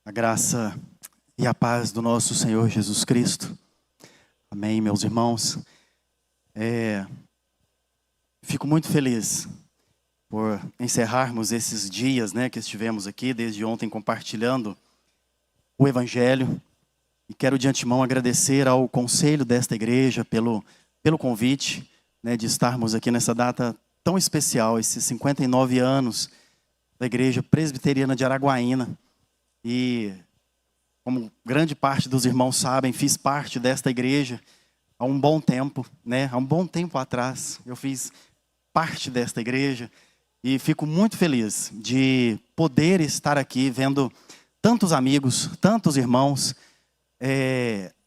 A graça e a paz do nosso Senhor Jesus Cristo. Amém, meus irmãos. Fico muito feliz por encerrarmos esses dias, que estivemos aqui desde ontem compartilhando o Evangelho. E quero de antemão agradecer ao conselho desta igreja pelo convite, de estarmos aqui nessa data tão especial, esses 59 anos da Igreja Presbiteriana de Araguaína. E, como grande parte dos irmãos sabem, fiz parte desta igreja há um bom tempo, Há um bom tempo atrás, eu fiz parte desta igreja e fico muito feliz de poder estar aqui vendo tantos amigos, tantos irmãos,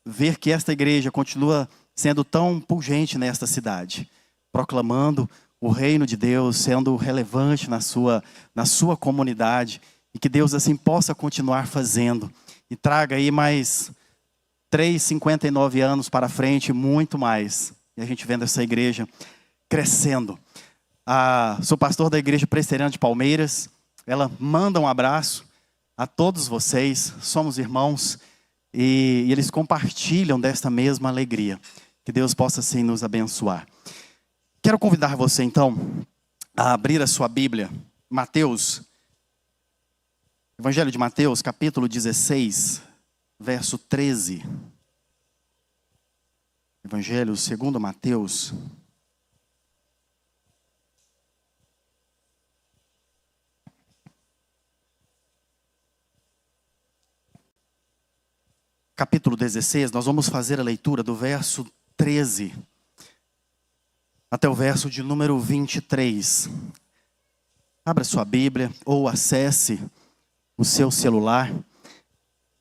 ver que esta igreja continua sendo tão pungente nesta cidade, proclamando o reino de Deus, sendo relevante na sua comunidade. E que Deus assim possa continuar fazendo. E traga aí mais 59 anos para frente, muito mais. E a gente vendo essa igreja crescendo. Sou pastor da Igreja Presbiteriana de Palmeiras. Ela manda um abraço a todos vocês. Somos irmãos. E eles compartilham desta mesma alegria. Que Deus possa assim nos abençoar. Quero convidar você então a abrir a sua Bíblia. Evangelho de Mateus, capítulo 16, verso 13. Evangelho segundo Mateus. Capítulo 16, nós vamos fazer a leitura do verso 13 até o verso de número 23. Abra sua Bíblia ou acesse o seu celular.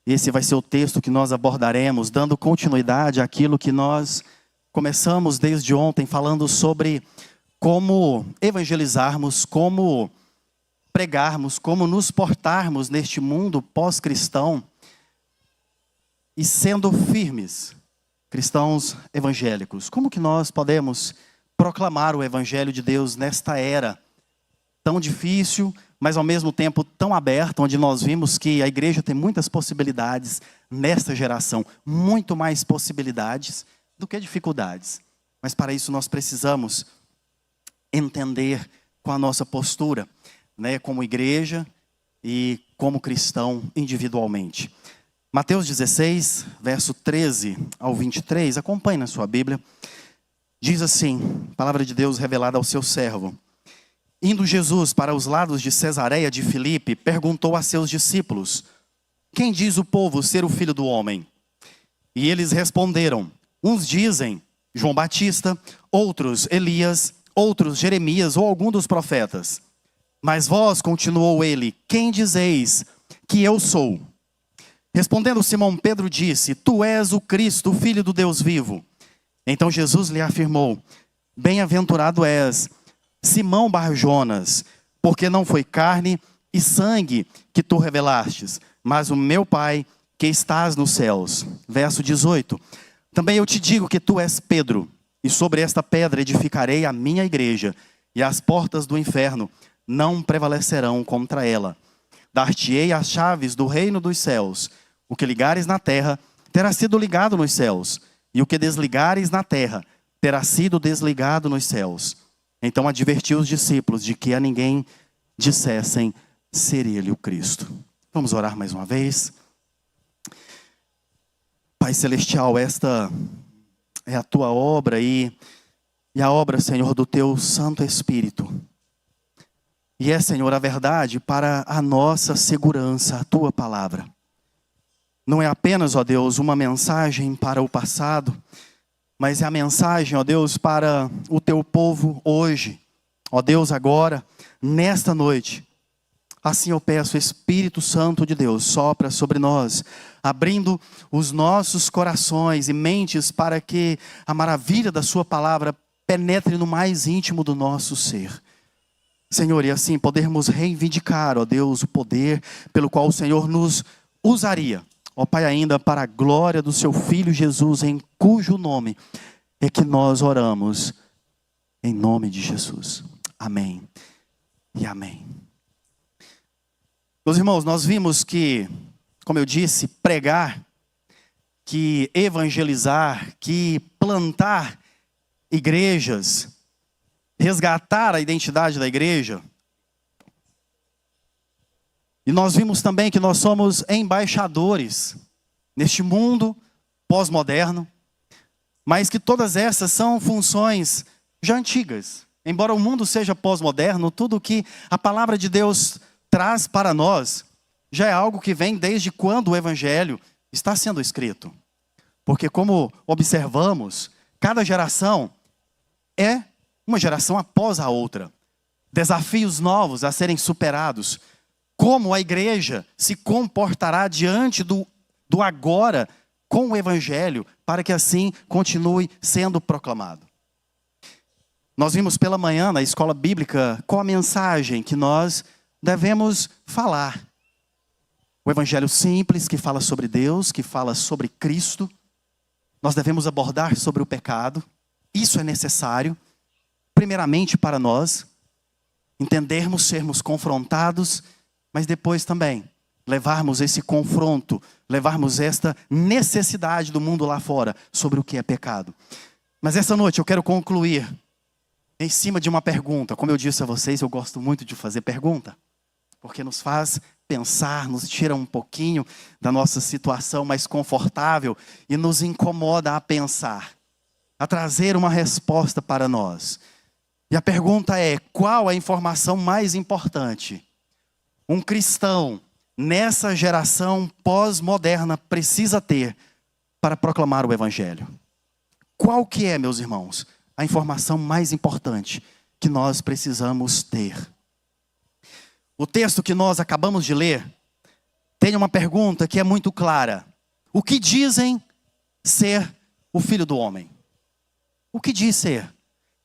Esse vai ser o texto que nós abordaremos, dando continuidade àquilo que nós começamos desde ontem, falando sobre como evangelizarmos, como pregarmos, como nos portarmos neste mundo pós-cristão e sendo firmes, cristãos evangélicos. Como que nós podemos proclamar o Evangelho de Deus nesta era tão difícil, mas ao mesmo tempo tão aberto, onde nós vimos que a igreja tem muitas possibilidades nesta geração, muito mais possibilidades do que dificuldades. Mas para isso nós precisamos entender qual a nossa postura, como igreja e como cristão individualmente. Mateus 16, verso 13 ao 23, acompanhe na sua Bíblia. Diz assim, palavra de Deus revelada ao seu servo. Indo Jesus para os lados de Cesareia de Filipe, perguntou a seus discípulos: quem diz o povo ser o Filho do Homem? E eles responderam: uns dizem João Batista, outros Elias, outros Jeremias ou algum dos profetas. Mas vós, continuou ele, quem dizeis que eu sou? Respondendo Simão Pedro disse: tu és o Cristo, o Filho do Deus vivo. Então Jesus lhe afirmou: bem-aventurado és, Simão Bar-Jonas, porque não foi carne e sangue que tu revelastes, mas o meu Pai que estás nos céus. Verso 18. Também eu te digo que tu és Pedro, e sobre esta pedra edificarei a minha igreja, e as portas do inferno não prevalecerão contra ela. Dar-te-ei as chaves do reino dos céus. O que ligares na terra terá sido ligado nos céus, e o que desligares na terra terá sido desligado nos céus. Então advertiu os discípulos de que a ninguém dissessem ser ele o Cristo. Vamos orar mais uma vez. Pai Celestial, esta é a tua obra e a obra, Senhor, do teu Santo Espírito. E é, Senhor, a verdade para a nossa segurança, a tua palavra. Não é apenas, ó Deus, uma mensagem para o passado, mas é a mensagem, ó Deus, para o teu povo hoje. Ó Deus, agora, nesta noite. Assim eu peço, Espírito Santo de Deus, sopra sobre nós, abrindo os nossos corações e mentes para que a maravilha da sua palavra penetre no mais íntimo do nosso ser. Senhor, e assim podermos reivindicar, ó Deus, o poder pelo qual o Senhor nos usaria. Ó Pai, ainda para a glória do seu Filho Jesus, em cujo nome é que nós oramos, em nome de Jesus. Amém e amém. Meus irmãos, nós vimos que como eu disse, pregar, que evangelizar, que plantar igrejas, resgatar a identidade da igreja. E nós vimos também que nós somos embaixadores neste mundo pós-moderno, mas que todas essas são funções já antigas. Embora o mundo seja pós-moderno, tudo que a palavra de Deus traz para nós já é algo que vem desde quando o evangelho está sendo escrito. Porque como observamos, cada geração é uma geração após a outra. Desafios novos a serem superados. Como a igreja se comportará diante do agora com o evangelho, para que assim continue sendo proclamado. Nós vimos pela manhã na escola bíblica qual a mensagem que nós devemos falar. O evangelho simples que fala sobre Deus, que fala sobre Cristo. Nós devemos abordar sobre o pecado. Isso é necessário, primeiramente para nós entendermos, sermos confrontados, mas depois também levarmos esse confronto, levarmos esta necessidade do mundo lá fora sobre o que é pecado. Mas essa noite eu quero concluir em cima de uma pergunta. Como eu disse a vocês, eu gosto muito de fazer pergunta, porque nos faz pensar, nos tira um pouquinho da nossa situação mais confortável e nos incomoda a pensar, a trazer uma resposta para nós. E a pergunta é: qual a informação mais importante um cristão nessa geração pós-moderna precisa ter para proclamar o evangelho? Qual que é, meus irmãos, a informação mais importante que nós precisamos ter? O texto que nós acabamos de ler tem uma pergunta que é muito clara. O que dizem ser o Filho do Homem? O que diz ser?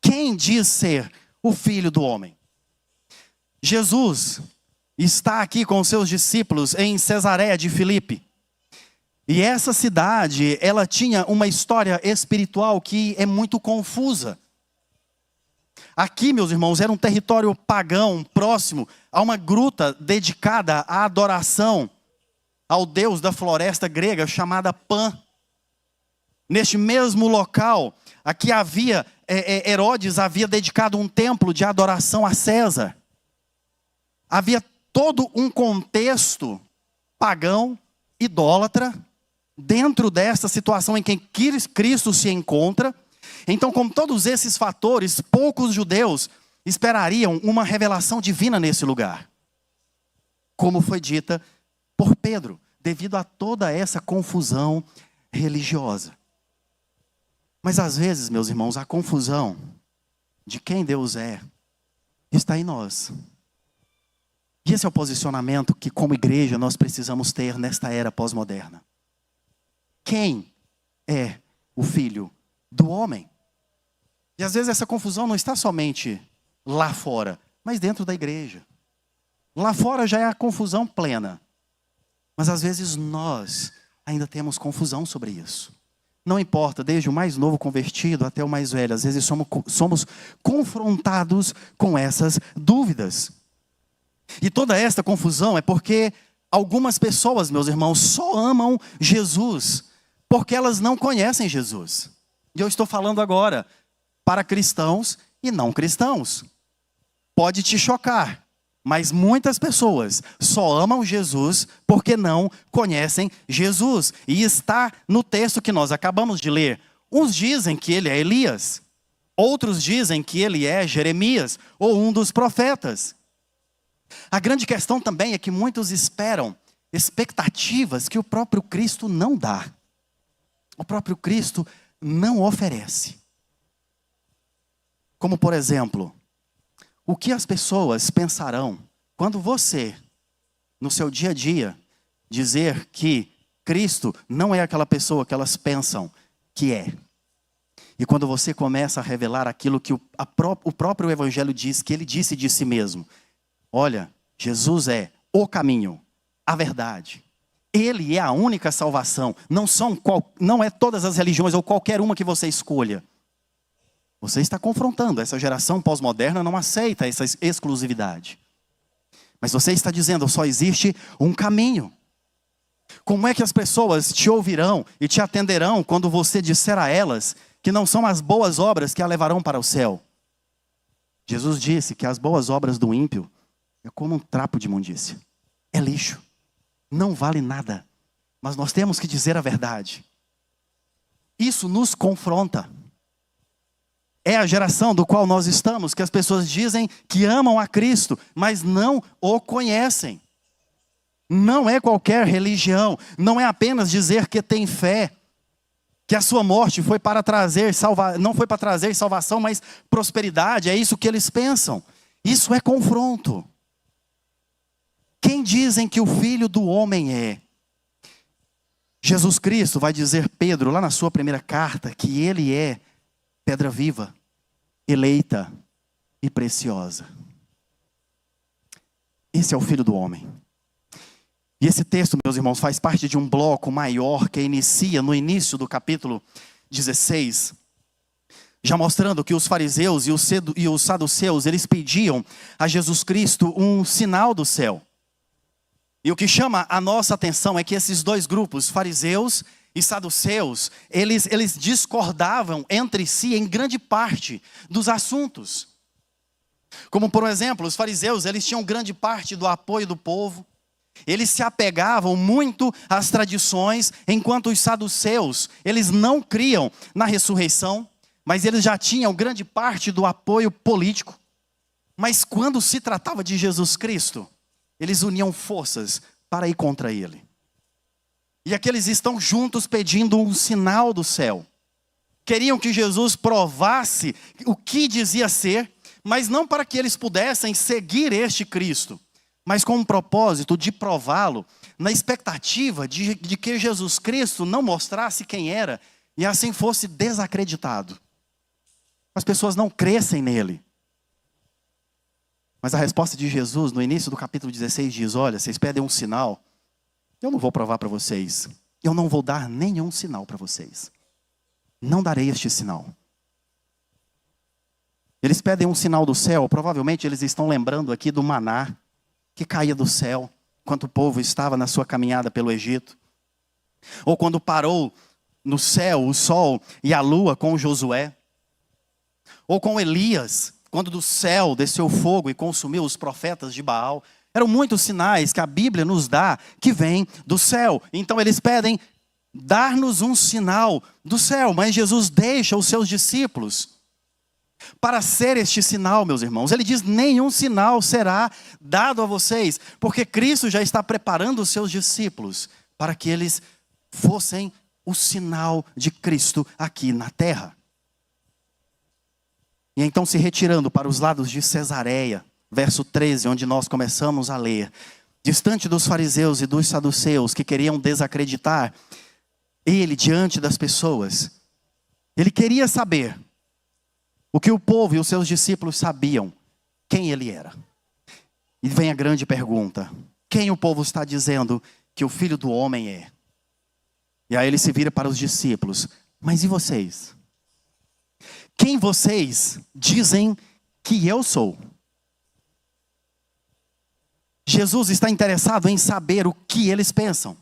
Quem diz ser o Filho do Homem? Jesus está aqui com os seus discípulos em Cesareia de Filipe. E essa cidade, ela tinha uma história espiritual que é muito confusa. Aqui, meus irmãos, era um território pagão, próximo a uma gruta dedicada à adoração ao deus da floresta grega chamada Pan. Neste mesmo local, aqui havia, Herodes havia dedicado um templo de adoração a César. Havia todo um contexto pagão, idólatra, dentro desta situação em que Cristo se encontra. Então, com todos esses fatores, poucos judeus esperariam uma revelação divina nesse lugar, como foi dita por Pedro, devido a toda essa confusão religiosa. Mas às vezes, meus irmãos, a confusão de quem Deus é está em nós. E esse é o posicionamento que, como igreja, nós precisamos ter nesta era pós-moderna. Quem é o Filho do Homem? E às vezes essa confusão não está somente lá fora, mas dentro da igreja. Lá fora já é a confusão plena. Mas às vezes nós ainda temos confusão sobre isso. Não importa, desde o mais novo convertido até o mais velho, às vezes somos confrontados com essas dúvidas. E toda esta confusão é porque algumas pessoas, meus irmãos, só amam Jesus porque elas não conhecem Jesus. E eu estou falando agora para cristãos e não cristãos. Pode te chocar, mas muitas pessoas só amam Jesus porque não conhecem Jesus. E está no texto que nós acabamos de ler. Uns dizem que ele é Elias, outros dizem que ele é Jeremias ou um dos profetas. A grande questão também é que muitos esperam expectativas que o próprio Cristo não dá. O próprio Cristo não oferece. Como, por exemplo, o que as pessoas pensarão quando você, no seu dia a dia, dizer que Cristo não é aquela pessoa que elas pensam que é. E quando você começa a revelar aquilo que o próprio Evangelho diz, que ele disse de si mesmo. Olha, Jesus é o caminho, a verdade. Ele é a única salvação. Não é todas as religiões ou qualquer uma que você escolha. Você está confrontando. Essa geração pós-moderna não aceita essa exclusividade. Mas você está dizendo, só existe um caminho. Como é que as pessoas te ouvirão e te atenderão quando você disser a elas que não são as boas obras que a levarão para o céu? Jesus disse que as boas obras do ímpio é como um trapo de imundícia. É lixo. Não vale nada. Mas nós temos que dizer a verdade. Isso nos confronta. É a geração do qual nós estamos, que as pessoas dizem que amam a Cristo, mas não o conhecem. Não é qualquer religião, não é apenas dizer que tem fé, que a sua morte foi para trazer não foi para trazer salvação, mas prosperidade, é isso que eles pensam. Isso é confronto. Quem dizem que o Filho do Homem é? Jesus Cristo vai dizer Pedro, lá na sua primeira carta, que ele é pedra viva, eleita e preciosa. Esse é o Filho do Homem. E esse texto, meus irmãos, faz parte de um bloco maior que inicia no início do capítulo 16, já mostrando que os fariseus e os saduceus, eles pediam a Jesus Cristo um sinal do céu. E o que chama a nossa atenção é que esses dois grupos, fariseus e saduceus, eles discordavam entre si em grande parte dos assuntos. Como, por exemplo, os fariseus, eles tinham grande parte do apoio do povo. Eles se apegavam muito às tradições, enquanto os saduceus, eles não criam na ressurreição, mas eles já tinham grande parte do apoio político. Mas quando se tratava de Jesus Cristo, eles uniam forças para ir contra ele. E aqueles estão juntos pedindo um sinal do céu. Queriam que Jesus provasse o que dizia ser, mas não para que eles pudessem seguir este Cristo, mas com o propósito de prová-lo, na expectativa de que Jesus Cristo não mostrasse quem era e assim fosse desacreditado. As pessoas não crescem nele. Mas a resposta de Jesus, no início do capítulo 16, diz: olha, vocês pedem um sinal, eu não vou provar para vocês. Eu não vou dar nenhum sinal para vocês. Não darei este sinal. Eles pedem um sinal do céu, provavelmente eles estão lembrando aqui do maná que caía do céu, enquanto o povo estava na sua caminhada pelo Egito. Ou quando parou no céu o sol e a lua com Josué. Ou com Elias, quando do céu desceu fogo e consumiu os profetas de Baal. Eram muitos sinais que a Bíblia nos dá que vêm do céu. Então eles pedem, dar-nos um sinal do céu. Mas Jesus deixa os seus discípulos para ser este sinal, meus irmãos. Ele diz, nenhum sinal será dado a vocês, porque Cristo já está preparando os seus discípulos para que eles fossem o sinal de Cristo aqui na terra. E então, se retirando para os lados de Cesareia, verso 13, onde nós começamos a ler, distante dos fariseus e dos saduceus que queriam desacreditar ele diante das pessoas, ele queria saber o que o povo e os seus discípulos sabiam, quem ele era. E vem a grande pergunta: quem o povo está dizendo que o Filho do Homem é? E aí ele se vira para os discípulos: mas e vocês? Quem vocês dizem que eu sou? Jesus está interessado em saber o que eles pensam.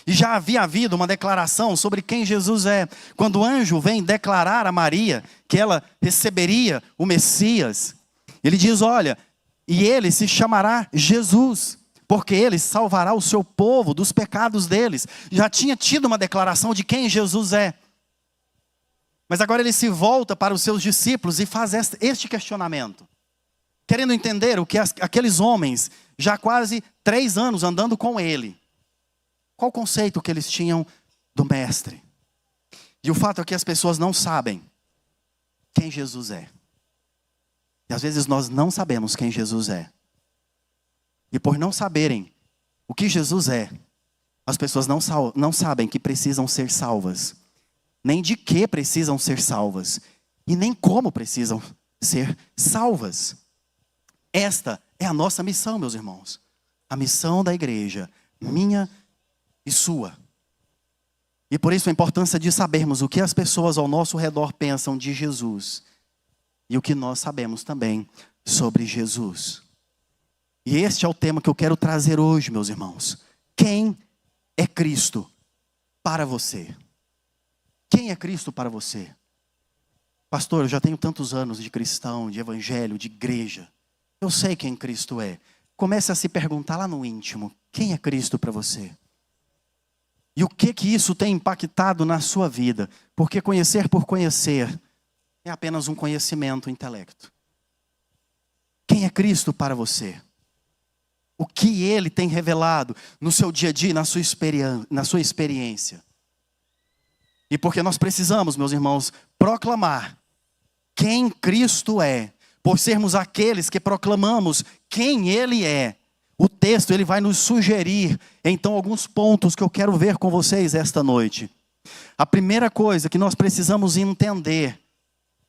E já havia havido uma declaração sobre quem Jesus é. Quando o anjo vem declarar a Maria que ela receberia o Messias, ele diz, olha, e ele se chamará Jesus, porque ele salvará o seu povo dos pecados deles. Já tinha tido uma declaração de quem Jesus é. Mas agora ele se volta para os seus discípulos e faz este questionamento, querendo entender o que aqueles homens, já quase 3 anos andando com ele, qual o conceito que eles tinham do mestre. E o fato é que as pessoas não sabem quem Jesus é. E às vezes nós não sabemos quem Jesus é. E por não saberem o que Jesus é, as pessoas não sabem que precisam ser salvas. Nem de que precisam ser salvas. E nem como precisam ser salvas. Esta é a nossa missão, meus irmãos. A missão da igreja, minha e sua. E por isso a importância de sabermos o que as pessoas ao nosso redor pensam de Jesus. E o que nós sabemos também sobre Jesus. E este é o tema que eu quero trazer hoje, meus irmãos. Quem é Cristo para você? Quem é Cristo para você? Pastor, eu já tenho tantos anos de cristão, de evangelho, de igreja. Eu sei quem Cristo é. Comece a se perguntar lá no íntimo, quem é Cristo para você? E o que isso tem impactado na sua vida? Porque conhecer por conhecer é apenas um conhecimento, intelecto. Quem é Cristo para você? O que Ele tem revelado no seu dia a dia, na sua experiência? E porque nós precisamos, meus irmãos, proclamar quem Cristo é, por sermos aqueles que proclamamos quem Ele é. O texto ele vai nos sugerir, então, alguns pontos que eu quero ver com vocês esta noite. A primeira coisa que nós precisamos entender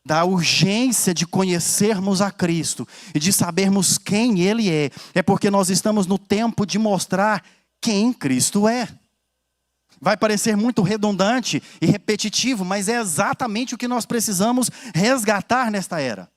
da urgência de conhecermos a Cristo e de sabermos quem Ele é porque nós estamos no tempo de mostrar quem Cristo é. Vai parecer muito redundante e repetitivo, mas é exatamente o que nós precisamos resgatar nesta era.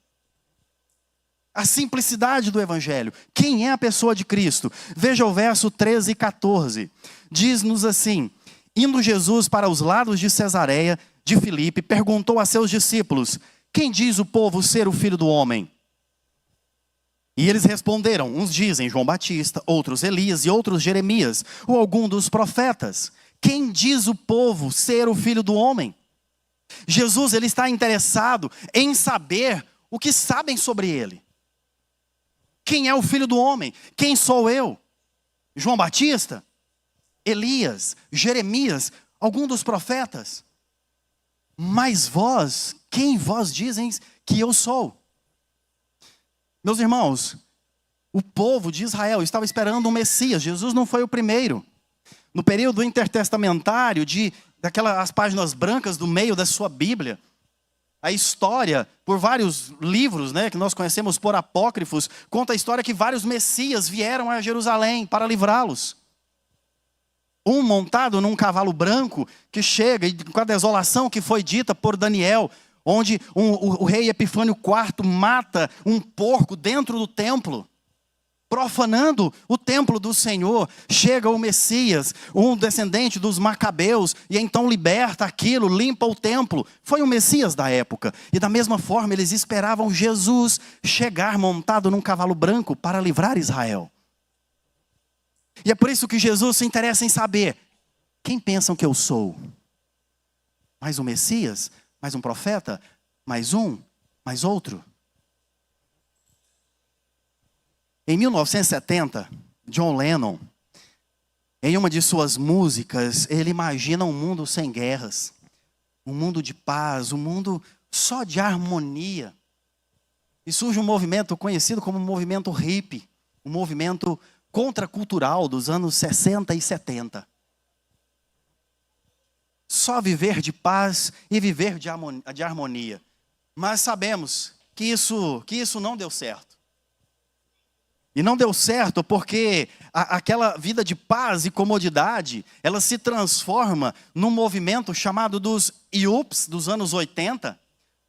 A simplicidade do Evangelho. Quem é a pessoa de Cristo? Veja o verso 13 e 14. Diz-nos assim: indo Jesus para os lados de Cesareia de Filipe, perguntou a seus discípulos: quem diz o povo ser o Filho do Homem? E eles responderam: uns dizem João Batista, outros Elias e outros Jeremias, ou algum dos profetas. Quem diz o povo ser o Filho do Homem? Jesus ele está interessado em saber o que sabem sobre Ele. Quem é o Filho do Homem? Quem sou eu? João Batista? Elias? Jeremias? Algum dos profetas? Mas vós, quem vós dizem que eu sou? Meus irmãos, o povo de Israel estava esperando um Messias. Jesus não foi o primeiro. No período intertestamentário, daquelas páginas brancas do meio da sua Bíblia, a história, por vários livros, que nós conhecemos por apócrifos, conta a história que vários Messias vieram a Jerusalém para livrá-los. Um montado num cavalo branco que chega, e com a desolação que foi dita por Daniel, onde o rei Epifânio IV mata um porco dentro do templo, profanando o templo do Senhor. Chega o Messias, um descendente dos Macabeus, e então liberta aquilo, limpa o templo. Foi o Messias da época. E da mesma forma eles esperavam Jesus chegar montado num cavalo branco para livrar Israel. E é por isso que Jesus se interessa em saber: quem pensam que eu sou? Mais um Messias? Mais um profeta? Mais um? Mais outro? Em 1970, John Lennon, em uma de suas músicas, ele imagina um mundo sem guerras, um mundo de paz, um mundo só de harmonia. E surge um movimento conhecido como movimento hippie, um movimento contracultural dos anos 60 e 70. Só viver de paz e viver de harmonia. Mas sabemos que isso não deu certo. E não deu certo porque aquela vida de paz e comodidade, ela se transforma num movimento chamado dos IUPs, dos anos 80,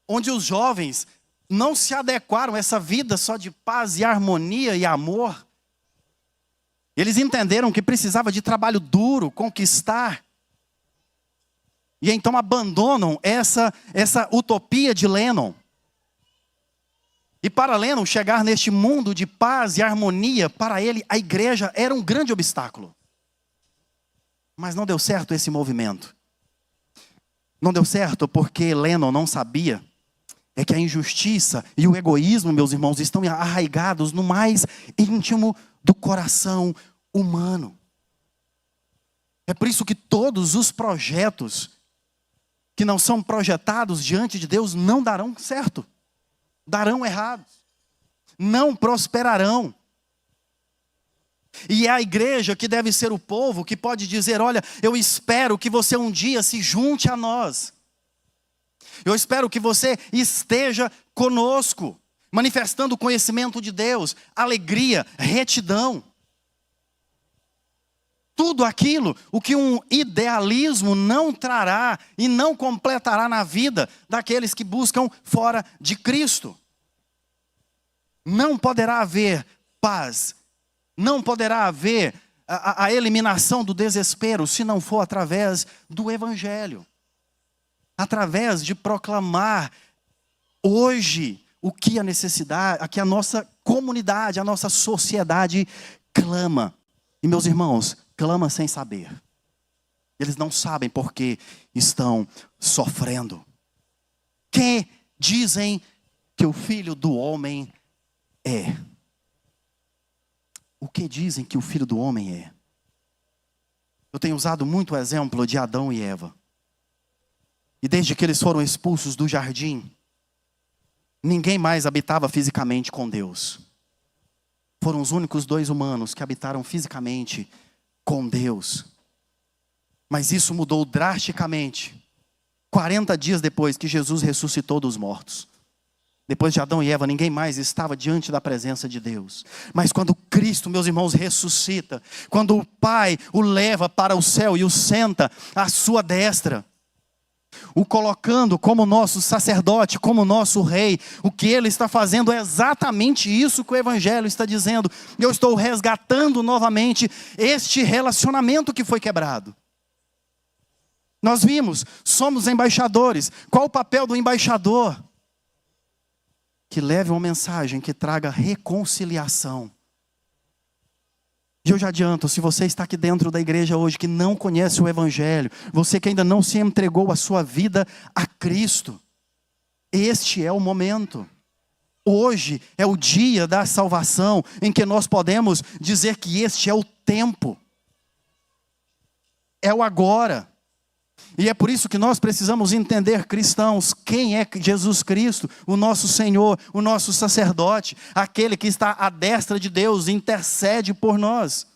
onde os jovens não se adequaram a essa vida só de paz e harmonia e amor. Eles entenderam que precisava de trabalho duro, conquistar. E então abandonam essa utopia de Lennon. E para Lennon chegar neste mundo de paz e harmonia, para ele a igreja era um grande obstáculo. Mas não deu certo esse movimento. Não deu certo porque Lennon não sabia que a injustiça e o egoísmo, meus irmãos, estão arraigados no mais íntimo do coração humano. É por isso que todos os projetos que não são projetados diante de Deus não darão certo. Darão errados, não prosperarão. E é a igreja que deve ser o povo que pode dizer: olha, eu espero que você um dia se junte a nós. Eu espero que você esteja conosco, manifestando o conhecimento de Deus, alegria, retidão. Tudo aquilo, o que um idealismo não trará e não completará na vida daqueles que buscam fora de Cristo. Não poderá haver paz, não poderá haver a eliminação do desespero se não for através do Evangelho. Através de proclamar hoje o que a necessidade, que a nossa comunidade, a nossa sociedade clama. E meus irmãos, clama sem saber. Eles não sabem porque estão sofrendo. Quem dizem que o Filho do Homem é? O que dizem que o Filho do Homem é? Eu tenho usado muito o exemplo de Adão e Eva. E desde que eles foram expulsos do jardim, ninguém mais habitava fisicamente com Deus. Foram os únicos dois humanos que habitaram fisicamente com Deus. Mas isso mudou drasticamente 40 dias depois que Jesus ressuscitou dos mortos. Depois de Adão e Eva, ninguém mais estava diante da presença de Deus. Mas quando Cristo, meus irmãos, ressuscita, quando o Pai o leva para o céu e o senta à sua destra, o colocando como nosso sacerdote, como nosso rei, o que ele está fazendo é exatamente isso que o Evangelho está dizendo. Eu estou resgatando novamente este relacionamento que foi quebrado. Nós vimos, somos embaixadores. Qual o papel do embaixador? Que leve uma mensagem que traga reconciliação. E eu já adianto, se você está aqui dentro da igreja hoje que não conhece o Evangelho, você que ainda não se entregou a sua vida a Cristo, este é o momento. Hoje é o dia da salvação, em que nós podemos dizer que este é o tempo. É o agora. E é por isso que nós precisamos entender, cristãos, quem é Jesus Cristo, o nosso Senhor, o nosso sacerdote, aquele que está à destra de Deus, intercede por nós.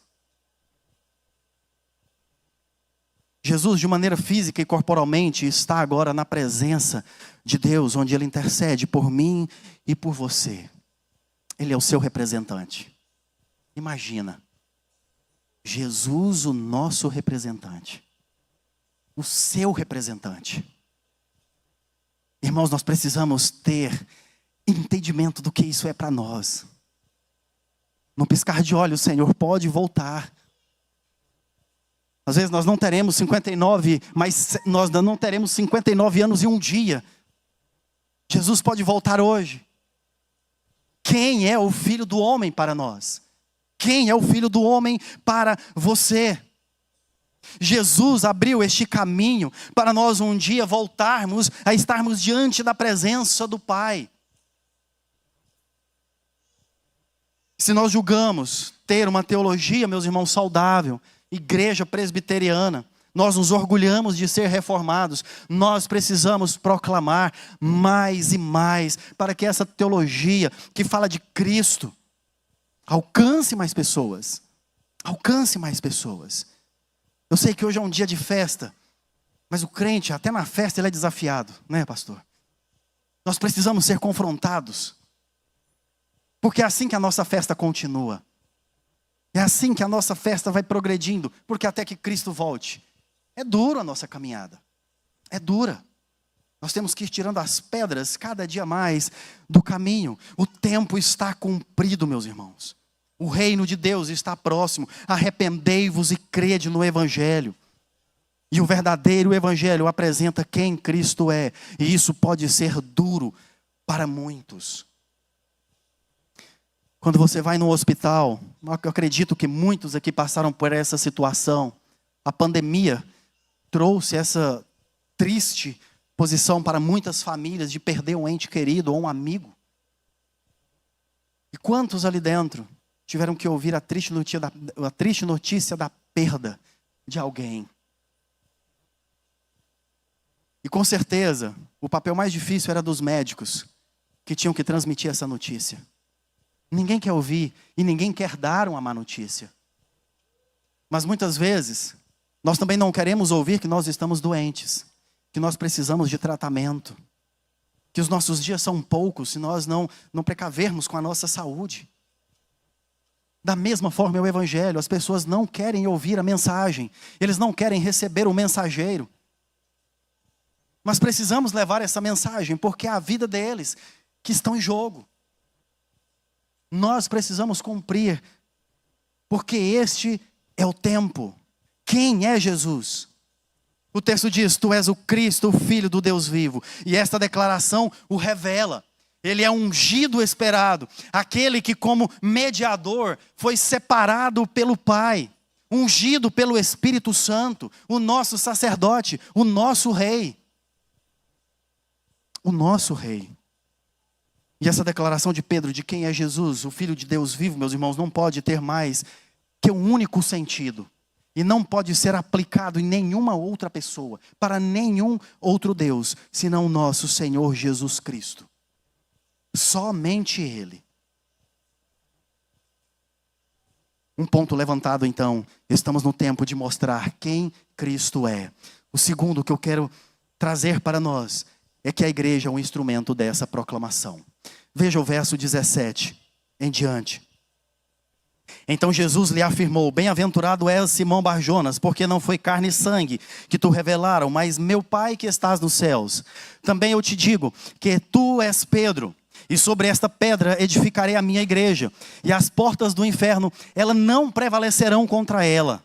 Jesus, de maneira física e corporalmente, está agora na presença de Deus, onde Ele intercede por mim e por você. Ele é o seu representante. Imagina, Jesus, o nosso representante. O seu representante. Irmãos, nós precisamos ter entendimento do que isso é para nós. No piscar de olhos, o Senhor pode voltar. Às vezes nós não teremos 59, mas nós não teremos 59 anos e um dia. Jesus pode voltar hoje. Quem é o Filho do Homem para nós? Quem é o Filho do Homem para você? Jesus abriu este caminho para nós um dia voltarmos a estarmos diante da presença do Pai. Se nós julgamos ter uma teologia, meus irmãos, saudável, igreja presbiteriana, nós nos orgulhamos de ser reformados, nós precisamos proclamar mais e mais para que essa teologia que fala de Cristo alcance mais pessoas. Alcance mais pessoas. Eu sei que hoje é um dia de festa, mas o crente, até na festa, ele é desafiado, né, pastor? Nós precisamos ser confrontados, porque é assim que a nossa festa continua. É assim que a nossa festa vai progredindo, porque até que Cristo volte. É duro a nossa caminhada, é dura. Nós temos que ir tirando as pedras cada dia mais do caminho. O tempo está cumprido, meus irmãos. O reino de Deus está próximo. Arrependei-vos e crede no Evangelho. E o verdadeiro Evangelho apresenta quem Cristo é. E isso pode ser duro para muitos. Quando você vai no hospital, eu acredito que muitos aqui passaram por essa situação. A pandemia trouxe essa triste posição para muitas famílias de perder um ente querido ou um amigo. E quantos ali dentro tiveram que ouvir a triste notícia da perda de alguém? E com certeza, o papel mais difícil era dos médicos, que tinham que transmitir essa notícia. Ninguém quer ouvir e ninguém quer dar uma má notícia. Mas muitas vezes, nós também não queremos ouvir que nós estamos doentes, que nós precisamos de tratamento, que os nossos dias são poucos se nós não precavermos com a nossa saúde. Da mesma forma é o Evangelho, as pessoas não querem ouvir a mensagem, eles não querem receber o mensageiro. Mas precisamos levar essa mensagem, porque é a vida deles que estão em jogo. Nós precisamos cumprir, porque este é o tempo. Quem é Jesus? O texto diz: tu és o Cristo, o Filho do Deus vivo. E esta declaração o revela. Ele é ungido esperado, aquele que como mediador foi separado pelo Pai, ungido pelo Espírito Santo, o nosso sacerdote, o nosso rei. O nosso rei. E essa declaração de Pedro de quem é Jesus, o Filho de Deus vivo, meus irmãos, não pode ter mais que um único sentido. E não pode ser aplicado em nenhuma outra pessoa, para nenhum outro Deus, senão o nosso Senhor Jesus Cristo. Somente Ele. Um ponto levantado então, estamos no tempo de mostrar quem Cristo é. O segundo que eu quero trazer para nós é que a igreja é um instrumento dessa proclamação. Veja o verso 17 em diante. Então Jesus lhe afirmou: bem-aventurado és, Simão Barjonas, porque não foi carne e sangue que tu revelaram, mas meu Pai que estás nos céus. Também eu te digo que tu és Pedro, e sobre esta pedra edificarei a minha igreja, e as portas do inferno, elas não prevalecerão contra ela.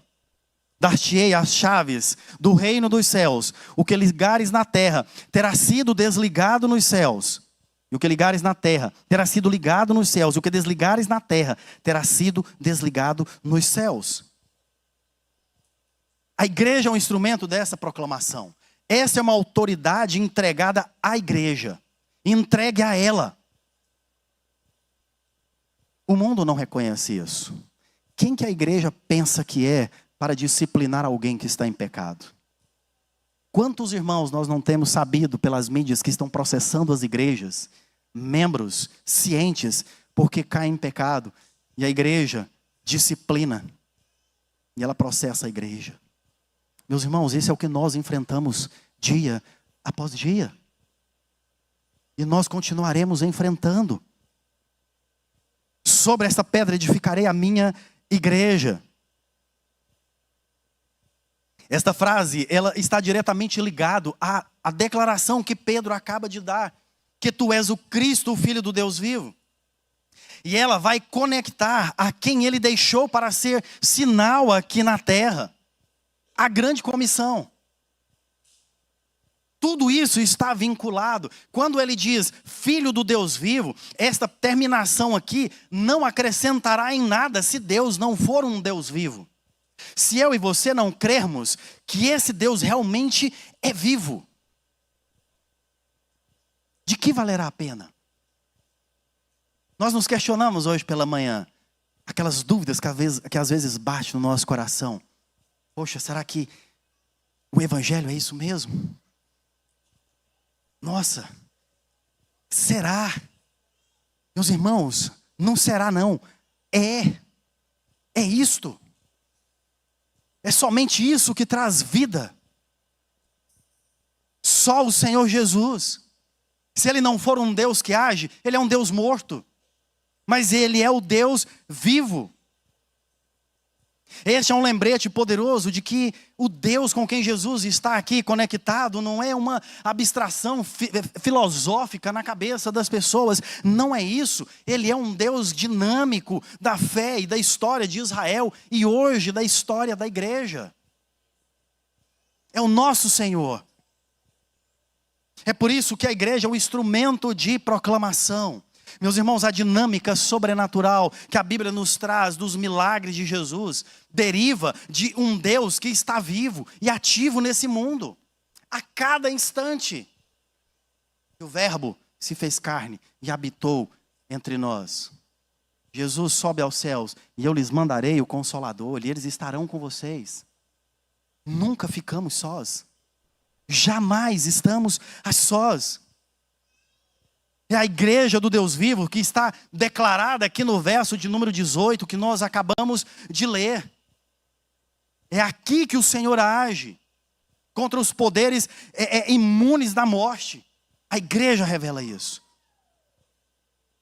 Dar-te-ei as chaves do reino dos céus. O que ligares na terra terá sido desligado nos céus. E o que ligares na terra terá sido ligado nos céus. E o que desligares na terra terá sido desligado nos céus. A igreja é um instrumento dessa proclamação. Essa é uma autoridade entregada à igreja. Entregue a ela. O mundo não reconhece isso. Quem que a igreja pensa que é para disciplinar alguém que está em pecado? Quantos irmãos nós não temos sabido pelas mídias que estão processando as igrejas, membros cientes porque caem em pecado, e a igreja disciplina e ela processa a igreja? Meus irmãos, esse é o que nós enfrentamos dia após dia, e nós continuaremos enfrentando. Sobre esta pedra edificarei a minha igreja. Esta frase, ela está diretamente ligada à declaração que Pedro acaba de dar, que tu és o Cristo, o Filho do Deus vivo. E ela vai conectar a quem ele deixou para ser sinal aqui na terra, a grande comissão. Tudo isso está vinculado. Quando ele diz Filho do Deus vivo, esta terminação aqui não acrescentará em nada se Deus não for um Deus vivo. Se eu e você não crermos que esse Deus realmente é vivo, de que valerá a pena? Nós nos questionamos hoje pela manhã, aquelas dúvidas que às vezes batem no nosso coração. Poxa, será que o Evangelho é isso mesmo? Nossa, será? Meus irmãos, não será não. É isto. É somente isso que traz vida. Só o Senhor Jesus. Se Ele não for um Deus que age, Ele é um Deus morto. Mas Ele é o Deus vivo. Este é um lembrete poderoso de que o Deus com quem Jesus está aqui conectado não é uma abstração filosófica na cabeça das pessoas. Não é isso. Ele é um Deus dinâmico da fé e da história de Israel e hoje da história da igreja. É o nosso Senhor. É por isso que a igreja é um instrumento de proclamação. Meus irmãos, a dinâmica sobrenatural que a Bíblia nos traz dos milagres de Jesus deriva de um Deus que está vivo e ativo nesse mundo, a cada instante. O Verbo se fez carne e habitou entre nós. Jesus sobe aos céus e eu lhes mandarei o Consolador e eles estarão com vocês. Nunca ficamos sós. Jamais estamos a sós. É a igreja do Deus vivo que está declarada aqui no verso de número 18 que nós acabamos de ler. É aqui que o Senhor age contra os poderes imunes da morte. A igreja revela isso.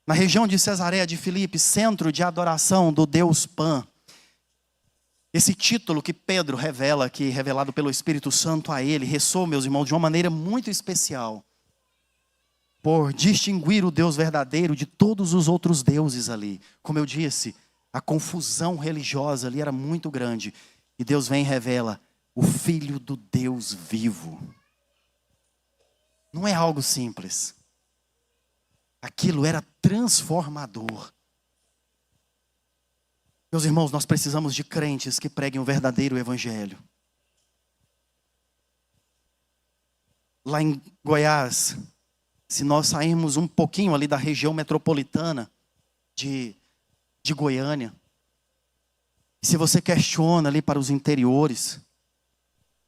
Na região de Cesareia de Filipe, centro de adoração do Deus Pan. Esse título que Pedro revela aqui, revelado pelo Espírito Santo a ele, ressoa, meus irmãos, de uma maneira muito especial. Por distinguir o Deus verdadeiro de todos os outros deuses ali. Como eu disse, A confusão religiosa ali era muito grande. E Deus vem e revela o Filho do Deus vivo. Não é algo simples. Aquilo era transformador. Meus irmãos, nós precisamos de crentes que preguem o verdadeiro evangelho. Lá em Goiás, se nós sairmos um pouquinho ali da região metropolitana de Goiânia, e se você questiona ali para os interiores,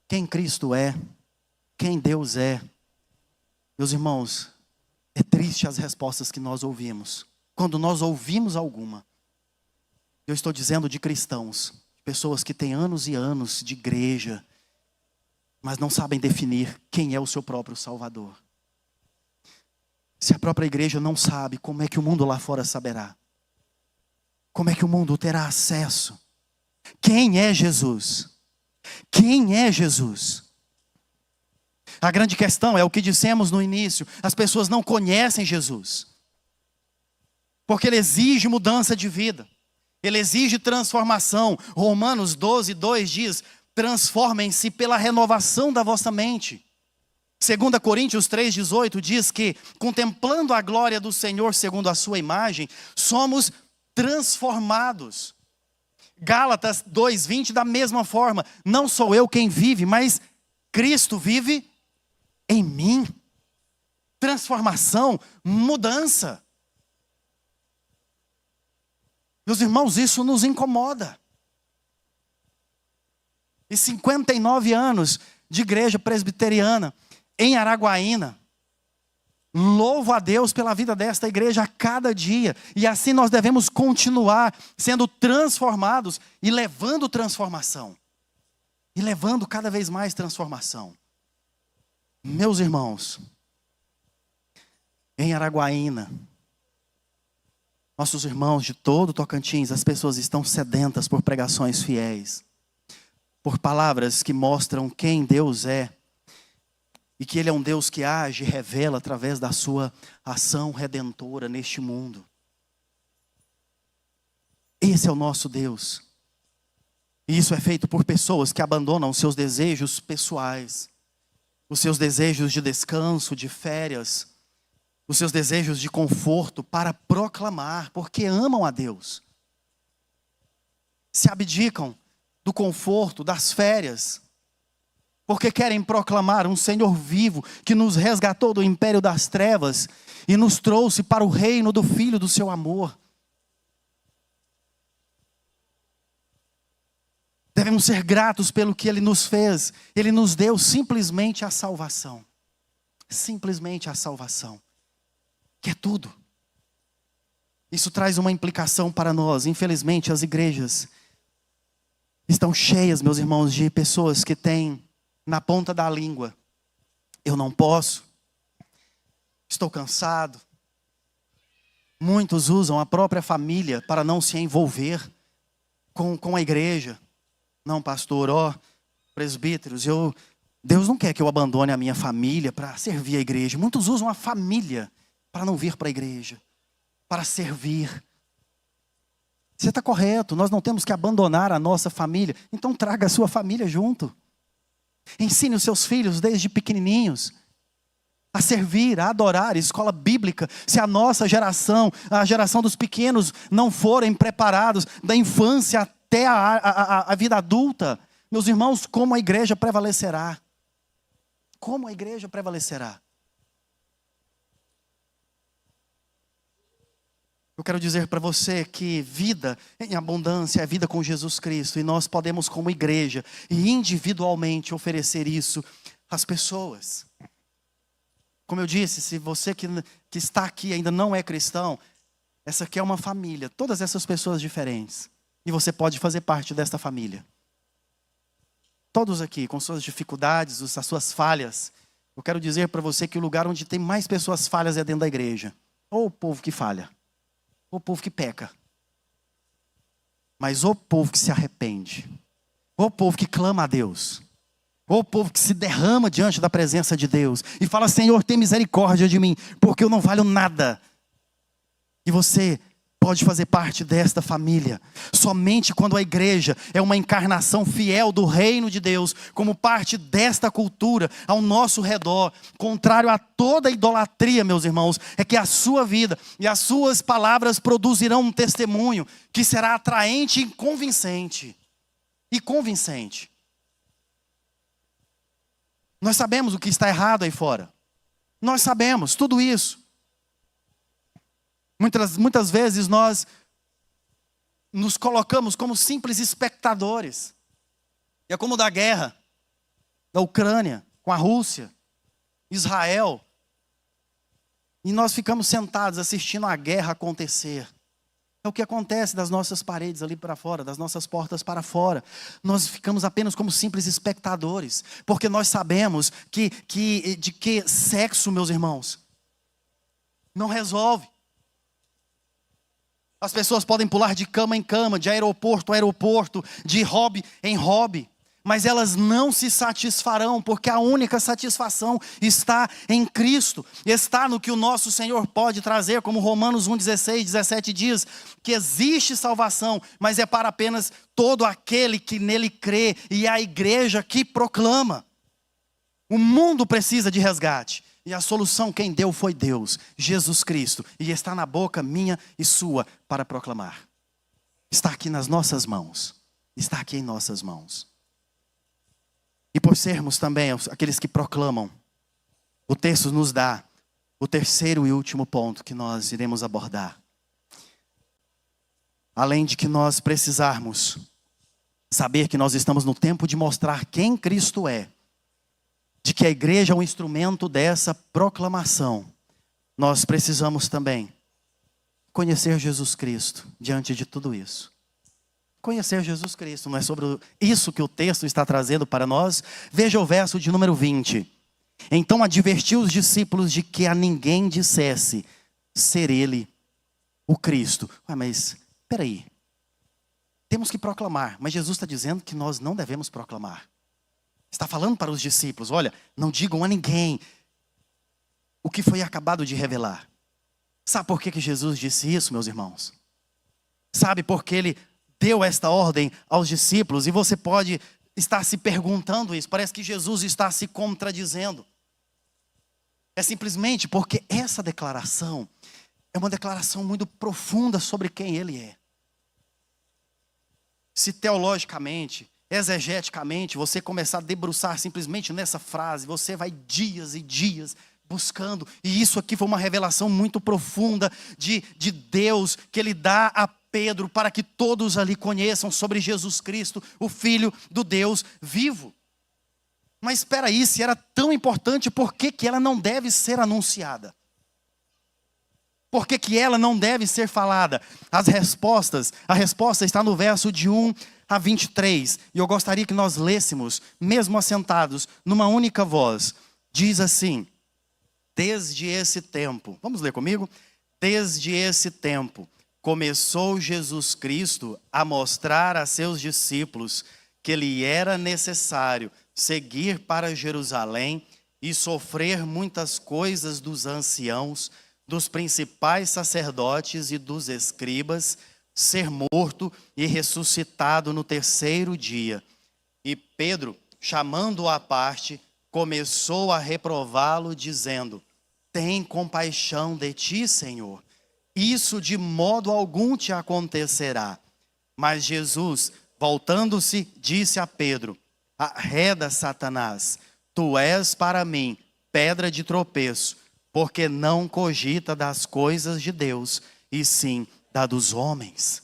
quem Cristo é, quem Deus é, meus irmãos, é triste as respostas que nós ouvimos. Quando nós ouvimos alguma, eu estou dizendo de cristãos, pessoas que têm anos e anos de igreja, mas não sabem definir quem é o seu próprio Salvador. Se a própria igreja não sabe, como é que o mundo lá fora saberá? Como é que o mundo terá acesso? Quem é Jesus? Quem é Jesus? A grande questão é o que dissemos no início. As pessoas não conhecem Jesus. Porque Ele exige mudança de vida. Ele exige transformação. Romanos 12:2 diz: transformem-se pela renovação da vossa mente. 2 Coríntios 3:18 diz que, contemplando a glória do Senhor segundo a sua imagem, somos transformados. Gálatas 2:20 da mesma forma: não sou eu quem vive, mas Cristo vive em mim. Transformação, mudança. Meus irmãos, isso nos incomoda. E 59 anos de igreja presbiteriana em Araguaína. Louvo a Deus pela vida desta igreja a cada dia. E assim nós devemos continuar sendo transformados e levando transformação. E levando cada vez mais transformação. Meus irmãos, em Araguaína, nossos irmãos de todo o Tocantins, as pessoas estão sedentas por pregações fiéis. Por palavras que mostram quem Deus é. E que Ele é um Deus que age e revela através da sua ação redentora neste mundo. Esse é o nosso Deus. E isso é feito por pessoas que abandonam os seus desejos pessoais. Os seus desejos de descanso, de férias. Os seus desejos de conforto para proclamar, porque amam a Deus. Se abdicam do conforto, das férias, porque querem proclamar um Senhor vivo, que nos resgatou do império das trevas, e nos trouxe para o reino do Filho do seu amor. Devemos ser gratos pelo que Ele nos fez. Ele nos deu simplesmente a salvação. Simplesmente a salvação. Que é tudo. Isso traz uma implicação para nós. Infelizmente, as igrejas estão cheias, meus irmãos, de pessoas que têm na ponta da língua: eu não posso, estou cansado. Muitos usam a própria família para não se envolver com a igreja. Não, pastor, presbíteros, Deus não quer que eu abandone a minha família para servir a igreja. Muitos usam a família para não vir para a igreja, para servir. Você está correto, nós não temos que abandonar a nossa família. Então traga a sua família junto. Ensine os seus filhos desde pequenininhos a servir, a adorar, escola bíblica. Se a nossa geração, a geração dos pequenos, não forem preparados da infância até a vida adulta, meus irmãos, como a igreja prevalecerá? Como a igreja prevalecerá? Eu quero dizer para você que vida em abundância é vida com Jesus Cristo. E nós podemos, como igreja e individualmente, oferecer isso às pessoas. Como eu disse, se você que está aqui ainda não é cristão, essa aqui é uma família. Todas essas pessoas diferentes. E você pode fazer parte desta família. Todos aqui, com suas dificuldades, as suas falhas. Eu quero dizer para você que o lugar onde tem mais pessoas falhas é dentro da igreja. Ou o povo que falha. O povo que peca. Mas o povo que se arrepende. O povo que clama a Deus. O povo que se derrama diante da presença de Deus. E fala: Senhor, tem misericórdia de mim, porque eu não valho nada. E você pode fazer parte desta família. Somente quando a igreja é uma encarnação fiel do reino de Deus, como parte desta cultura ao nosso redor, contrário a toda idolatria, meus irmãos, é que a sua vida e as suas palavras produzirão um testemunho que será atraente e convincente. Nós sabemos o que está errado aí fora. Nós sabemos tudo isso. Muitas vezes nós nos colocamos como simples espectadores. É como da guerra da Ucrânia com a Rússia, Israel. E nós ficamos sentados assistindo a guerra acontecer. É o que acontece das nossas paredes ali para fora, das nossas portas para fora. Nós ficamos apenas como simples espectadores. Porque nós sabemos que sexo, meus irmãos, não resolve. As pessoas podem pular de cama em cama, de aeroporto a aeroporto, de hobby em hobby. Mas elas não se satisfarão, porque a única satisfação está em Cristo. Está no que o nosso Senhor pode trazer, como Romanos 1,16, 17 diz, que existe salvação, mas é para apenas todo aquele que nele crê, e é a igreja que proclama. O mundo precisa de resgate, e a solução quem deu foi Deus, Jesus Cristo, e está na boca minha e sua para proclamar. Está aqui nas nossas mãos, está aqui em nossas mãos. E por sermos também aqueles que proclamam, o texto nos dá o terceiro e último ponto que nós iremos abordar. Além de que nós precisarmos saber que nós estamos no tempo de mostrar quem Cristo é, de que a igreja é um instrumento dessa proclamação, nós precisamos também conhecer Jesus Cristo diante de tudo isso. Conhecer Jesus Cristo, não é sobre isso que o texto está trazendo para nós? Veja o verso de número 20. Então advertiu os discípulos de que a ninguém dissesse ser ele o Cristo. Mas, espera aí. Temos que proclamar, mas Jesus está dizendo que nós não devemos proclamar. Está falando para os discípulos, olha, não digam a ninguém o que foi acabado de revelar. Sabe por que Jesus disse isso, meus irmãos? Sabe porque ele deu esta ordem aos discípulos? E você pode estar se perguntando isso. Parece que Jesus está se contradizendo. É simplesmente porque essa declaração é uma declaração muito profunda sobre quem ele é. Se teologicamente, exegeticamente, você começar a debruçar simplesmente nessa frase, você vai dias e dias buscando. E isso aqui foi uma revelação muito profunda de Deus, que ele dá a Pedro, para que todos ali conheçam sobre Jesus Cristo, o Filho do Deus vivo. Mas espera aí, se era tão importante, por que ela não deve ser anunciada? Por que ela não deve ser falada? A resposta está no verso de 1 a 23. E eu gostaria que nós lêssemos, mesmo assentados, numa única voz. Diz assim: desde esse tempo, vamos ler comigo? Desde esse tempo, começou Jesus Cristo a mostrar a seus discípulos que lhe era necessário seguir para Jerusalém e sofrer muitas coisas dos anciãos, dos principais sacerdotes e dos escribas, ser morto e ressuscitado no terceiro dia. E Pedro, chamando-o à parte, começou a reprová-lo, dizendo: tem compaixão de ti, Senhor. Isso de modo algum te acontecerá. Mas Jesus, voltando-se, disse a Pedro: arreda, Satanás, tu és para mim pedra de tropeço, porque não cogita das coisas de Deus, e sim da dos homens.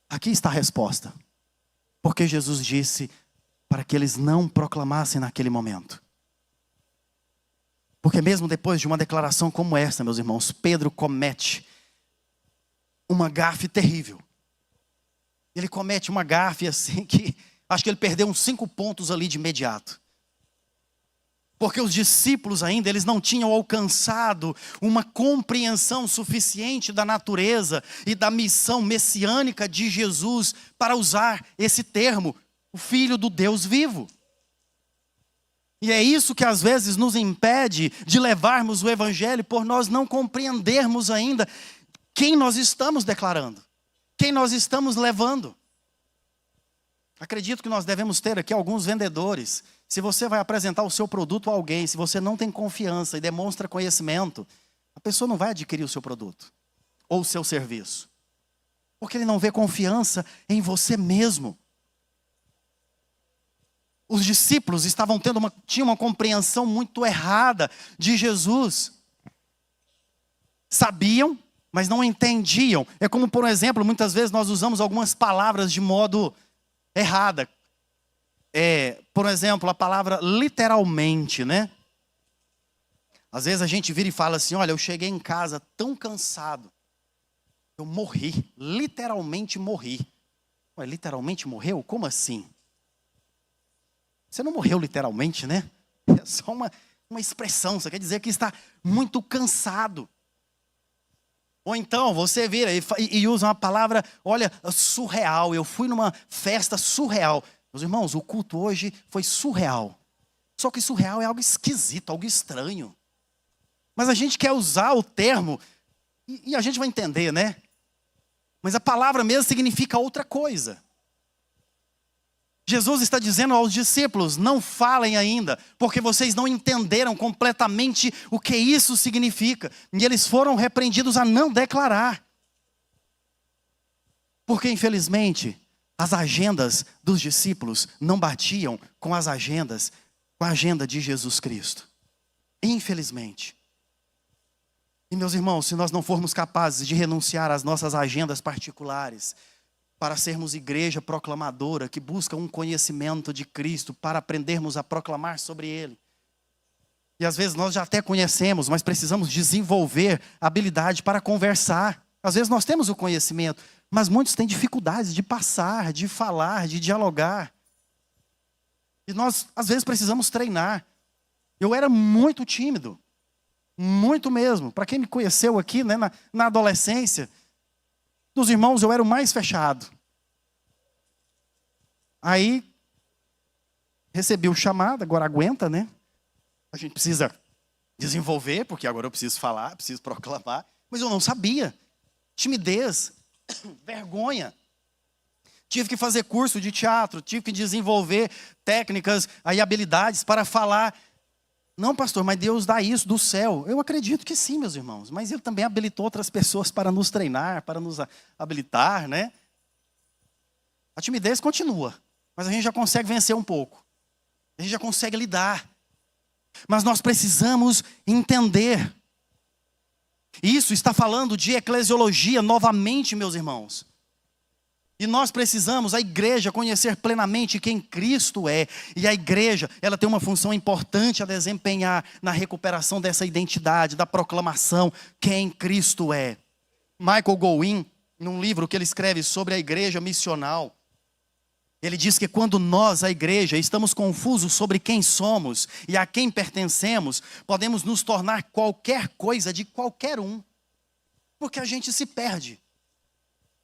Aqui está a resposta. Porque Jesus disse para que eles não proclamassem naquele momento. Porque mesmo depois de uma declaração como esta, meus irmãos, Pedro comete uma gafe terrível. Ele comete uma gafe assim que acho que ele perdeu uns 5 pontos ali de imediato. Porque os discípulos ainda, eles não tinham alcançado uma compreensão suficiente da natureza e da missão messiânica de Jesus para usar esse termo, o Filho do Deus vivo. E é isso que às vezes nos impede de levarmos o Evangelho, por nós não compreendermos ainda quem nós estamos declarando, quem nós estamos levando. Acredito que nós devemos ter aqui alguns vendedores. Se você vai apresentar o seu produto a alguém, se você não tem confiança e demonstra conhecimento, a pessoa não vai adquirir o seu produto ou o seu serviço. Porque ele não vê confiança em você mesmo. Os discípulos tinham uma compreensão muito errada de Jesus. Sabiam, mas não entendiam. É como, por exemplo, muitas vezes nós usamos algumas palavras de modo errada. Por exemplo, a palavra literalmente, né? Às vezes a gente vira e fala assim, olha, eu cheguei em casa tão cansado, eu morri, literalmente morri. Ué, literalmente morreu? Como assim? Você não morreu literalmente, né? É só uma expressão, você quer dizer que está muito cansado. Ou então você vira e usa uma palavra, olha, surreal, eu fui numa festa surreal. Meus irmãos, o culto hoje foi surreal. Só que surreal é algo esquisito, algo estranho. Mas a gente quer usar o termo, e a gente vai entender, né? Mas a palavra mesmo significa outra coisa. Jesus está dizendo aos discípulos, não falem ainda, porque vocês não entenderam completamente o que isso significa. E eles foram repreendidos a não declarar. Porque infelizmente, as agendas dos discípulos não batiam com a agenda de Jesus Cristo. Infelizmente. E meus irmãos, se nós não formos capazes de renunciar às nossas agendas particulares, para sermos igreja proclamadora, que busca um conhecimento de Cristo, para aprendermos a proclamar sobre Ele. E às vezes nós já até conhecemos, mas precisamos desenvolver habilidade para conversar. Às vezes nós temos o conhecimento, mas muitos têm dificuldades de passar, de falar, de dialogar. E nós, às vezes, precisamos treinar. Eu era muito tímido. Muito mesmo. Para quem me conheceu aqui, né, na adolescência, dos irmãos eu era o mais fechado. Aí, recebi o chamado, agora aguenta, né? A gente precisa desenvolver, porque agora eu preciso falar, preciso proclamar. Mas eu não sabia. Timidez, vergonha. Tive que fazer curso de teatro, tive que desenvolver técnicas, aí habilidades para falar. Não, pastor, mas Deus dá isso do céu. Eu acredito que sim, meus irmãos. Mas Ele também habilitou outras pessoas para nos treinar, para nos habilitar, né? A timidez continua, mas a gente já consegue vencer um pouco. A gente já consegue lidar. Mas nós precisamos entender. Isso está falando de eclesiologia novamente, meus irmãos. E nós precisamos, a igreja, conhecer plenamente quem Cristo é. E a igreja, ela tem uma função importante a desempenhar na recuperação dessa identidade, da proclamação, quem Cristo é. Michael Goin, num livro que ele escreve sobre a igreja missional, ele diz que quando nós, a igreja, estamos confusos sobre quem somos e a quem pertencemos, podemos nos tornar qualquer coisa de qualquer um. Porque a gente se perde.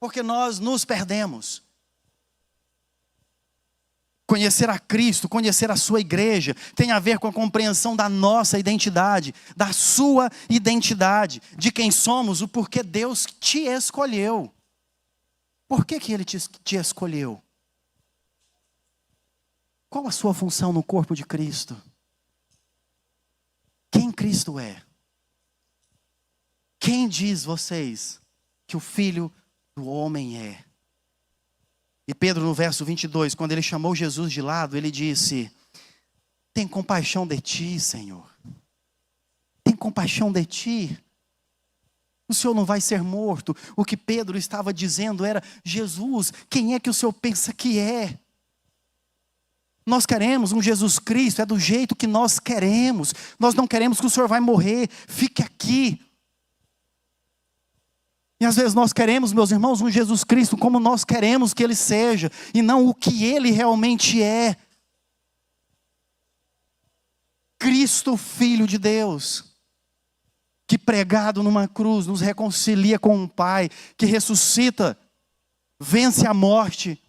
Porque nós nos perdemos. Conhecer a Cristo, conhecer a sua igreja, tem a ver com a compreensão da nossa identidade, da sua identidade, de quem somos, o porquê Deus te escolheu. Por que Ele te escolheu? Qual a sua função no corpo de Cristo? Quem Cristo é? Quem diz vocês que o Filho do homem é? E Pedro, no verso 22, quando ele chamou Jesus de lado, ele disse: tem compaixão de ti, Senhor. Tem compaixão de ti. O Senhor não vai ser morto. O que Pedro estava dizendo era: Jesus, quem é que o Senhor pensa que é? Nós queremos um Jesus Cristo, é do jeito que nós queremos. Nós não queremos que o Senhor vai morrer, fique aqui. E às vezes nós queremos, meus irmãos, um Jesus Cristo como nós queremos que Ele seja, e não o que Ele realmente é. Cristo, Filho de Deus, que pregado numa cruz nos reconcilia com o Pai, que ressuscita, vence a morte,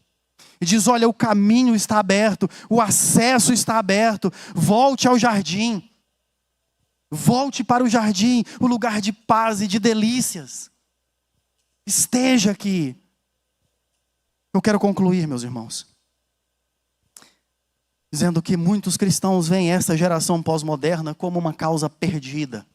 e diz: olha, o caminho está aberto, o acesso está aberto, volte ao jardim. Volte para o jardim, o lugar de paz e de delícias. esteja aqui. Eu quero concluir, meus irmãos, dizendo que muitos cristãos veem essa geração pós-moderna como uma causa perdida.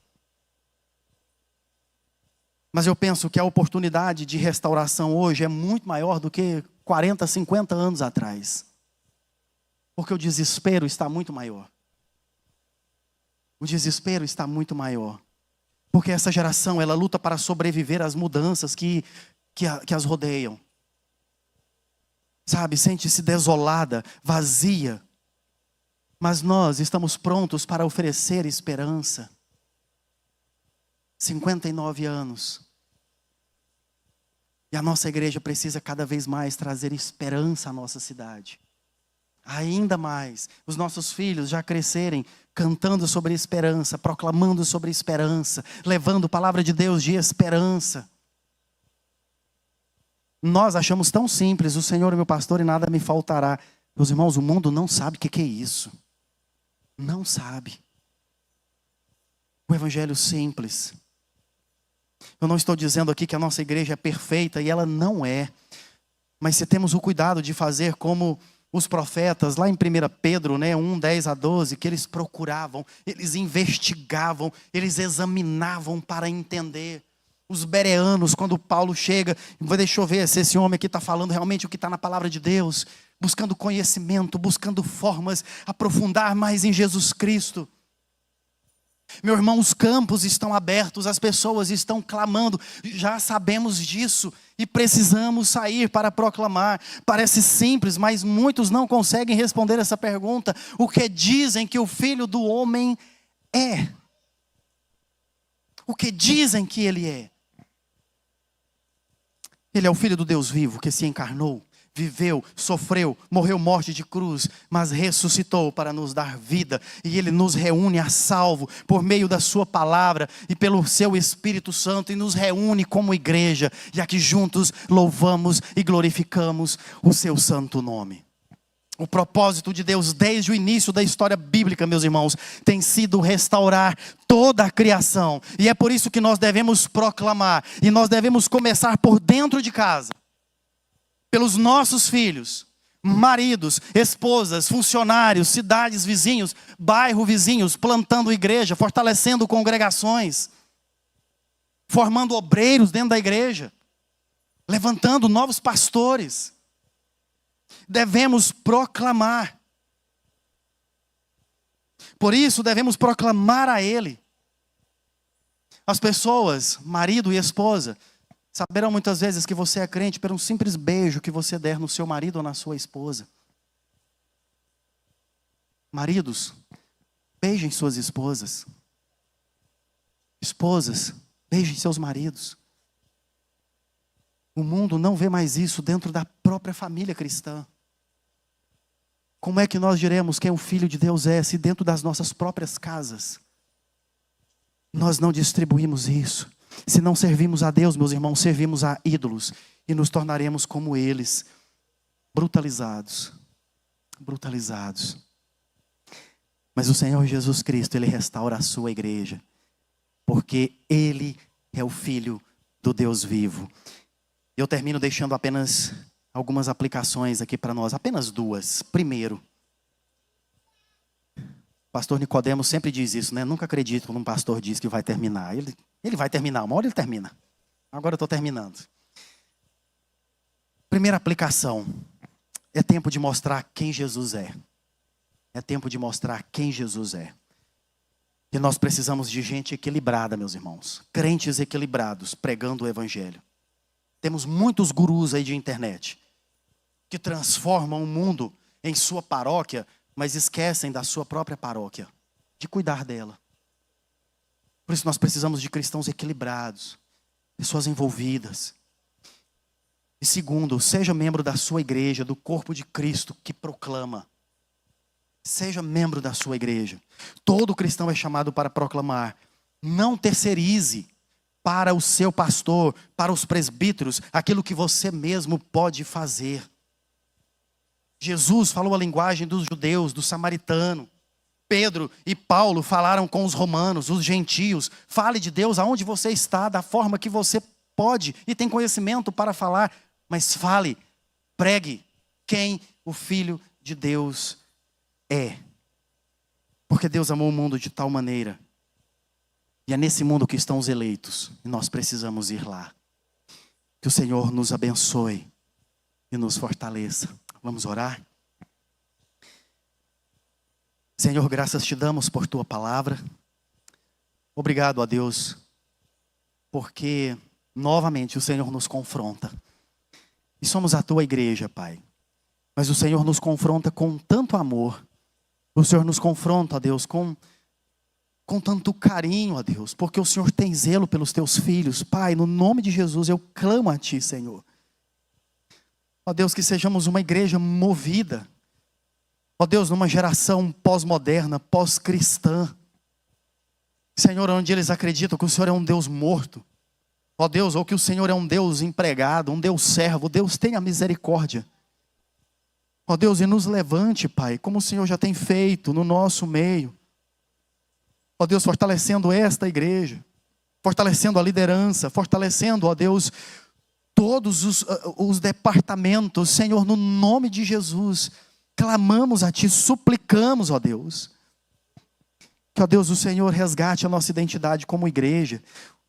Mas eu penso que a oportunidade de restauração hoje é muito maior do que 40, 50 anos atrás. Porque o desespero está muito maior. O desespero está muito maior. Porque essa geração, ela luta para sobreviver às mudanças que as rodeiam. Sabe, sente-se desolada, vazia. Mas nós estamos prontos para oferecer esperança. 59 anos. E a nossa igreja precisa cada vez mais trazer esperança à nossa cidade. Ainda mais, os nossos filhos já crescerem cantando sobre esperança, proclamando sobre esperança, levando palavra de Deus de esperança. Nós achamos tão simples, o Senhor é meu pastor e nada me faltará. Meus irmãos, o mundo não sabe o que é isso. Não sabe. O evangelho simples. Eu não estou dizendo aqui que a nossa igreja é perfeita, e ela não é. Mas se temos o cuidado de fazer como os profetas, lá em 1 Pedro, 1, 10 a 12, que eles procuravam, eles investigavam, eles examinavam para entender. Os bereanos, quando Paulo chega, deixa eu ver se esse homem aqui está falando realmente o que está na palavra de Deus, buscando conhecimento, buscando formas, aprofundar mais em Jesus Cristo. Meu irmão, os campos estão abertos, as pessoas estão clamando, já sabemos disso e precisamos sair para proclamar. Parece simples, mas muitos não conseguem responder essa pergunta. O que dizem que o Filho do Homem é? O que dizem que Ele é? Ele é o Filho do Deus vivo que se encarnou, viveu, sofreu, morreu morte de cruz, mas ressuscitou para nos dar vida. E Ele nos reúne a salvo por meio da sua palavra e pelo seu Espírito Santo, e nos reúne como igreja. E aqui juntos louvamos e glorificamos o seu santo nome. O propósito de Deus desde o início da história bíblica, meus irmãos, tem sido restaurar toda a criação. E é por isso que nós devemos proclamar. E nós devemos começar por dentro de casa. Pelos nossos filhos, maridos, esposas, funcionários, cidades vizinhos, bairro vizinhos, plantando igreja, fortalecendo congregações, formando obreiros dentro da igreja, levantando novos pastores. Devemos proclamar. Por isso devemos proclamar a Ele. As pessoas, marido e esposa, saberão muitas vezes que você é crente por um simples beijo que você der no seu marido ou na sua esposa. Maridos, beijem suas esposas. Esposas, beijem seus maridos. O mundo não vê mais isso dentro da própria família cristã. Como é que nós diremos quem o Filho de Deus é, se dentro das nossas próprias casas nós não distribuímos isso? Se não servimos a Deus, meus irmãos, servimos a ídolos e nos tornaremos como eles, brutalizados. Brutalizados. Mas o Senhor Jesus Cristo, Ele restaura a sua igreja, porque Ele é o Filho do Deus vivo. Eu termino deixando apenas algumas aplicações aqui para nós, apenas duas. Primeiro, o pastor Nicodemo sempre diz isso, né? Nunca acredito quando um pastor diz que vai terminar. Ele vai terminar, uma hora ele termina. Agora eu estou terminando. Primeira aplicação, é tempo de mostrar quem Jesus é. É tempo de mostrar quem Jesus é. E nós precisamos de gente equilibrada, meus irmãos. Crentes equilibrados, pregando o Evangelho. Temos muitos gurus aí de internet que transformam o mundo em sua paróquia, mas esquecem da sua própria paróquia, de cuidar dela. Por isso nós precisamos de cristãos equilibrados, pessoas envolvidas. E segundo, seja membro da sua igreja, do corpo de Cristo que proclama. Seja membro da sua igreja. Todo cristão é chamado para proclamar. Não terceirize para o seu pastor, para os presbíteros, aquilo que você mesmo pode fazer. Jesus falou a linguagem dos judeus, do samaritano. Pedro e Paulo falaram com os romanos, os gentios. Fale de Deus aonde você está, da forma que você pode e tem conhecimento para falar, mas fale, pregue quem o Filho de Deus é. Porque Deus amou o mundo de tal maneira. E é nesse mundo que estão os eleitos. E nós precisamos ir lá. Que o Senhor nos abençoe e nos fortaleça. Vamos orar? Senhor, graças te damos por tua palavra. Obrigado a Deus, porque novamente o Senhor nos confronta. E somos a tua igreja, Pai. Mas o Senhor nos confronta com tanto amor. O Senhor nos confronta, ó Deus, com tanto carinho, ó Deus. Porque o Senhor tem zelo pelos teus filhos. Pai, no nome de Jesus eu clamo a ti, Senhor. Ó Deus, que sejamos uma igreja movida. Ó Deus, numa geração pós-moderna, pós-cristã. Senhor, onde eles acreditam que o Senhor é um Deus morto. Ó Deus, ou que o Senhor é um Deus empregado, um Deus servo. Deus, tenha misericórdia. Ó Deus, e nos levante, Pai, como o Senhor já tem feito no nosso meio. Ó Deus, fortalecendo esta igreja. Fortalecendo a liderança. Fortalecendo, ó Deus, todos os departamentos. Senhor, no nome de Jesus, clamamos a Ti, suplicamos, ó Deus. Que, ó Deus, o Senhor resgate a nossa identidade como igreja.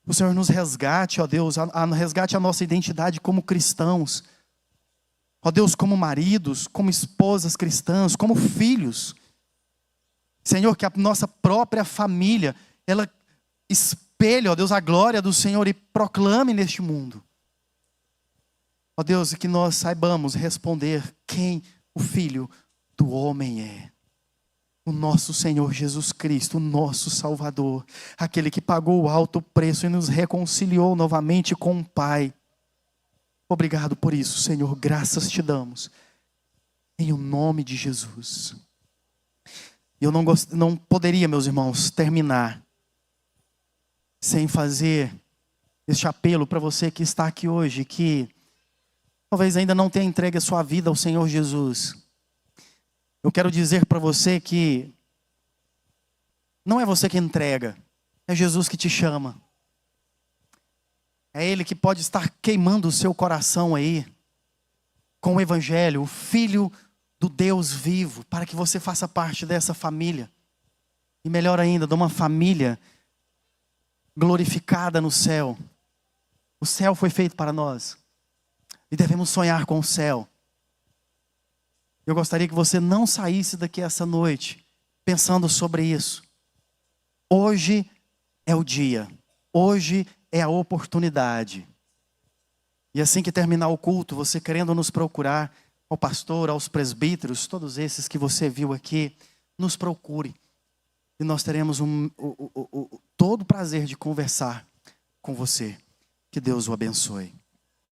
O Senhor nos resgate, ó Deus, resgate a nossa identidade como cristãos. Ó Deus, como maridos, como esposas cristãs, como filhos. Senhor, que a nossa própria família, ela espelhe, ó Deus, a glória do Senhor e proclame neste mundo. Ó Deus, e que nós saibamos responder quem o Filho do homem é. O nosso Senhor Jesus Cristo, o nosso Salvador, aquele que pagou o alto preço e nos reconciliou novamente com o Pai. Obrigado por isso, Senhor, graças te damos, em o nome de Jesus. Eu não poderia, meus irmãos, terminar sem fazer este apelo para você que está aqui hoje, que talvez ainda não tenha entregue a sua vida ao Senhor Jesus. Eu quero dizer para você que não é você que entrega, é Jesus que te chama. É Ele que pode estar queimando o seu coração aí, com o Evangelho, o Filho do Deus vivo, para que você faça parte dessa família. E melhor ainda, de uma família glorificada no céu. O céu foi feito para nós. E devemos sonhar com o céu. Eu gostaria que você não saísse daqui essa noite pensando sobre isso. Hoje é o dia. Hoje é a oportunidade. E assim que terminar o culto, você querendo nos procurar, ao pastor, aos presbíteros, todos esses que você viu aqui, nos procure. E nós teremos todo o prazer de conversar com você. Que Deus o abençoe.